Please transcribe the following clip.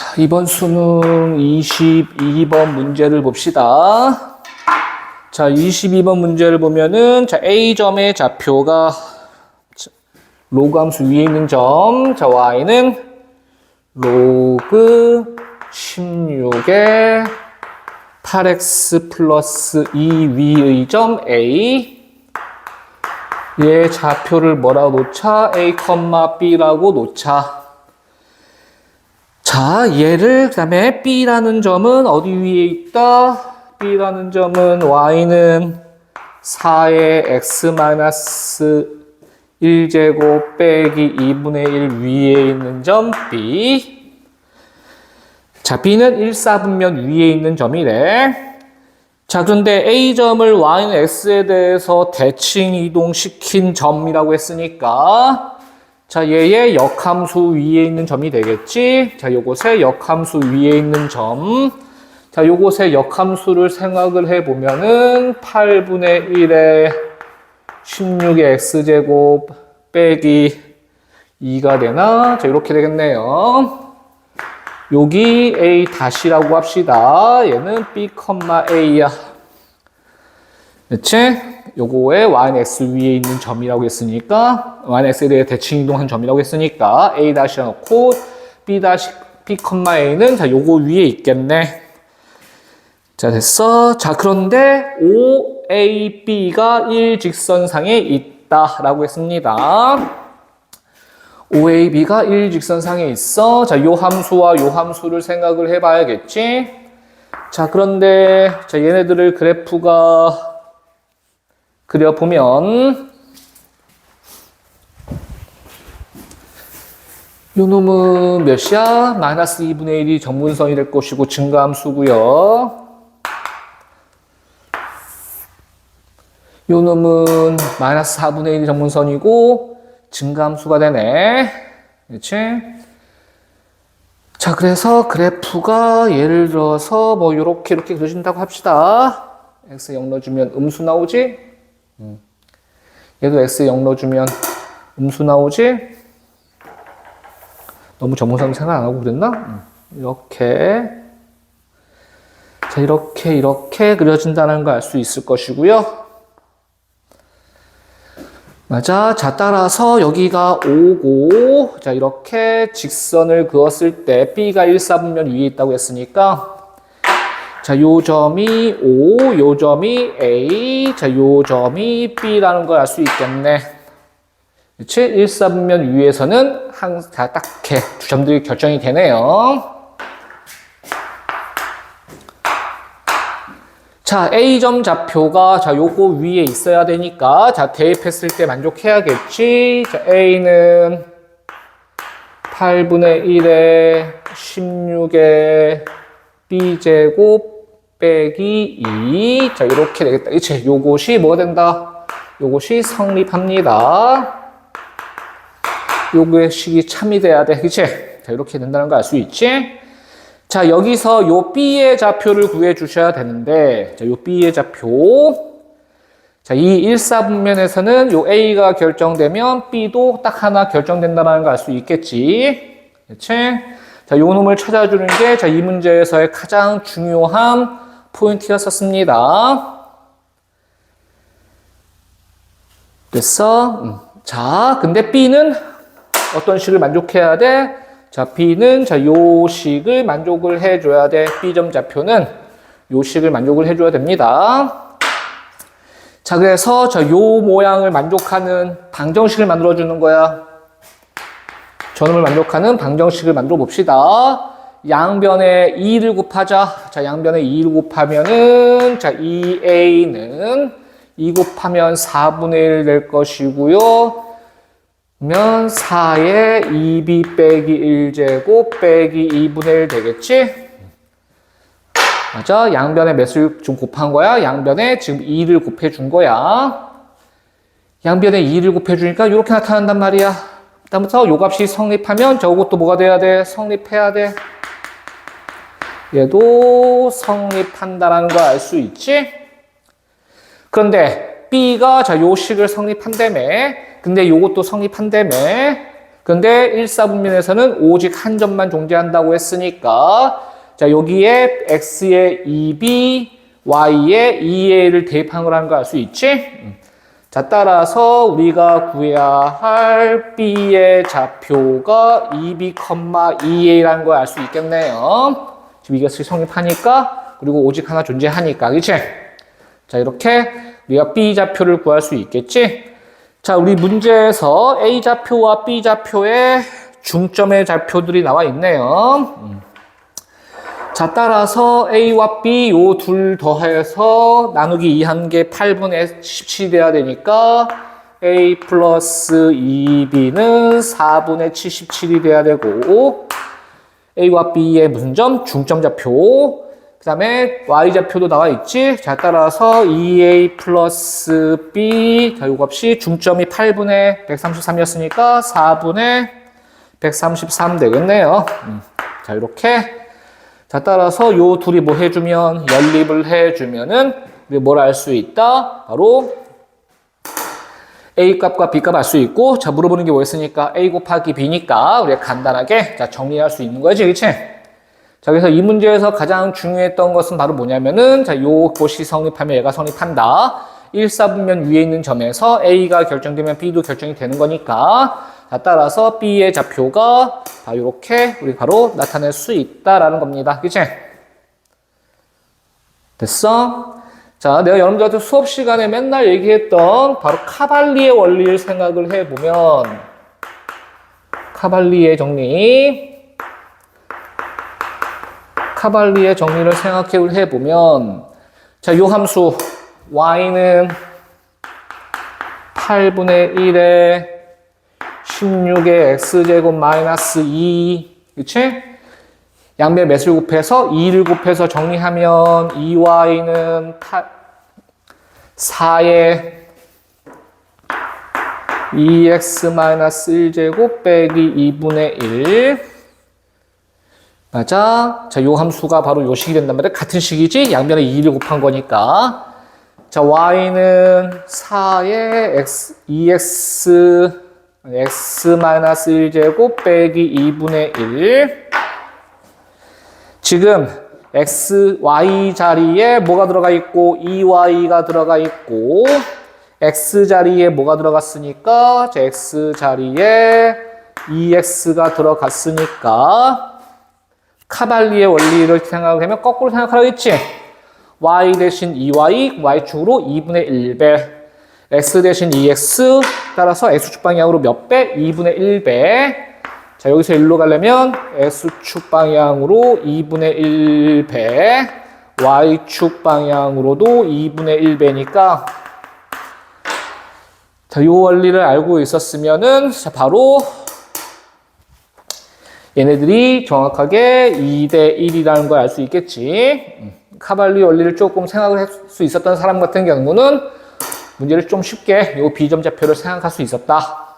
자, 이번 수능 22번 문제를 봅시다. 자, 22번 문제를 보면은, 자, A점의 좌표가 로그 함수 위에 있는 점, 자, Y는 로그 16의 8x 플러스 2 위의 점 A. 얘 좌표를 뭐라고 놓자? A, B라고 놓자. 자, 얘를 그 다음에 B라는 점은 어디 위에 있다? B라는 점은 Y는 4의 x-1제곱 빼기 2분의 1 위에 있는 점 B. 자, B는 1사분면 위에 있는 점이래. 자, 그런데 A점을 Y는 X에 대해서 대칭 이동시킨 점이라고 했으니까 자, 얘의 역함수 위에 있는 점이 되겠지? 자, 요것의 역함수 위에 있는 점. 자, 요것의 역함수를 생각을 해보면은 8분의 1에 16의 x제곱 빼기 2가 되나? 자, 이렇게 되겠네요. 여기 A 다시라고 합시다. 얘는 B, A야. 그치? 요거에 yx 위에 있는 점이라고 했으니까 yx에 대해 대칭 이동한 점이라고 했으니까 a 다시 넣고 b A는 자 요거 위에 있겠네. 자 됐어. 자 그런데 OAB가 일직선상에 있다라고 했습니다. OAB가 일직선상에 있어. 자 요 함수와 요 함수를 생각을 해봐야겠지. 자 그런데 자 얘네들을 그래프가 그려보면 요 놈은 몇이야? 마이너스 2분의 1이 정분선이 될 것이고 증가함수고요. 요 놈은 마이너스 4분의 1이 정분선이고 증가함수가 되네. 그렇지? 자, 그래서 그래프가 예를 들어서 뭐 요렇게 이렇게 그려진다고 합시다. x 0 넣어주면 음수 나오지? 얘도 x 0 넣어주면 음수 나오지? 너무 전문성 생각 안 하고 그랬나? 이렇게. 자, 이렇게 그려진다는 걸 알 수 있을 것이고요. 맞아. 자, 따라서 여기가 5고, 자, 이렇게 직선을 그었을 때 B가 1사분면 위에 있다고 했으니까 자, 요 점이 O, 요 점이 A, 자, 요 점이 B라는 걸 알 수 있겠네. 그치? 1사분면 위에서는 항상 딱 이렇게 두 점들이 결정이 되네요. 자, A점 좌표가 자, 요거 위에 있어야 되니까 자, 대입했을 때 만족해야겠지. 자, A는 8분의 1에 16의 B제곱 빼기 2. 자, 이렇게 되겠다. 그치? 요것이 뭐가 된다? 요것이 성립합니다. 요거의 식이 참이 돼야 돼. 그치? 자, 이렇게 된다는 거 알 수 있지? 자, 여기서 요 B의 좌표를 구해 주셔야 되는데, 자, 요 B의 좌표. 자, 이 1사분면에서는 요 A가 결정되면 B도 딱 하나 결정된다는 걸 알 수 있겠지? 그치? 자, 요 놈을 찾아주는 게, 자, 이 문제에서의 가장 중요한 포인트였었습니다. 됐어? 자, 근데 B는 어떤 식을 만족해야 돼? 자, B는, 자, 요 식을 만족을 해줘야 돼. B점 좌표는 요 식을 만족을 해줘야 됩니다. 자, 그래서, 자, 요 모양을 만족하는 방정식을 만들어주는 거야. 저놈을 만족하는 방정식을 만들어 봅시다. 양변에 2를 곱하자. 자, 양변에 2를 곱하면은, 자, 2a는 2 곱하면 4분의 1 될 것이고요. 그러면 4에 2b 빼기 1제곱 빼기 2분의 1 되겠지? 맞아? 양변에 몇을 좀 곱한 거야? 양변에 지금 2를 곱해준 거야. 양변에 2를 곱해주니까 이렇게 나타난단 말이야. 그다음부터 요 값이 성립하면 저것도 뭐가 돼야 돼? 성립해야 돼. 얘도 성립한다라는 걸 알 수 있지? 그런데 B가 자, 요 식을 성립한다며. 근데 요것도 성립한다며. 근데 1, 4분면에서는 오직 한 점만 존재한다고 했으니까 자, 여기에 x에 2b, y에 2a를 대입한 거라는 걸 알 수 있지? 자, 따라서 우리가 구해야 할 b의 좌표가 2b, 2a라는 걸 알 수 있겠네요. 지금 이것이 성립하니까, 그리고 오직 하나 존재하니까, 그치? 자, 이렇게 우리가 b 좌표를 구할 수 있겠지? 자, 우리 문제에서 a 좌표와 b 좌표의 중점의 좌표들이 나와 있네요. 자, 따라서 a와 b 요 둘 더해서 나누기 2 한 게 8분의 17이 돼야 되니까 a 플러스 2b는 4분의 77이 돼야 되고 a와 b의 무슨 점? 중점 좌표. 그 다음에 y좌표도 나와 있지? 자, 따라서 2a 플러스 b, 자, 요 값이 중점이 8분의 133이었으니까 4분의 133 되겠네요. 자, 이렇게. 자, 따라서 요 둘이 뭐 해주면, 연립을 해주면은, 우리 뭘 알 수 있다? 바로 a 값과 b 값 알 수 있고, 자, 물어보는 게 뭐였으니까? a 곱하기 b니까, 우리가 간단하게, 자, 정리할 수 있는 거지, 그치? 자, 그래서 이 문제에서 가장 중요했던 것은 바로 뭐냐면은, 자, 요것이 성립하면 얘가 성립한다. 1, 4분면 위에 있는 점에서 A가 결정되면 B도 결정이 되는 거니까, 자, 따라서 B의 좌표가 이렇게 우리 바로 나타낼 수 있다라는 겁니다. 그치? 됐어? 자, 내가 여러분들한테 수업 시간에 맨날 얘기했던 바로 카발리의 원리를 생각을 해보면, 카발리의 정리를 생각을 해보면, 자, 요 함수, y는 8분의 1에 16의 x제곱 마이너스 2, 그치? 양변 몇을 곱해서 2를 곱해서 정리하면 2y는 4의 2x 마이너스 1제곱 빼기 2분의 1. 맞아. 자, 요 함수가 바로 요 식이 된단 말이야. 같은 식이지? 양변에 2를 곱한 거니까. 자, y는 4의 2x 마이너스 1제곱 빼기 2분의 1. 지금 y 자리에 뭐가 들어가 있고 2y가 들어가 있고 x 자리에 뭐가 들어갔으니까 자, x 자리에 2x가 들어갔으니까 카발리의 원리를 생각하면 거꾸로 생각하라겠지? y 대신 2y, y축으로 2분의 1배, x 대신 2x, 따라서 x축 방향으로 몇 배? 2분의 1배. 자, 여기서 1로 가려면 x축 방향으로 2분의 1배, y축 방향으로도 2분의 1배니까 자, 요 원리를 알고 있었으면은 자, 바로 얘네들이 정확하게 2대 1이라는 걸 알 수 있겠지. 카발리 원리를 조금 생각을 할 수 있었던 사람 같은 경우는 문제를 좀 쉽게 요 비점좌표를 생각할 수 있었다.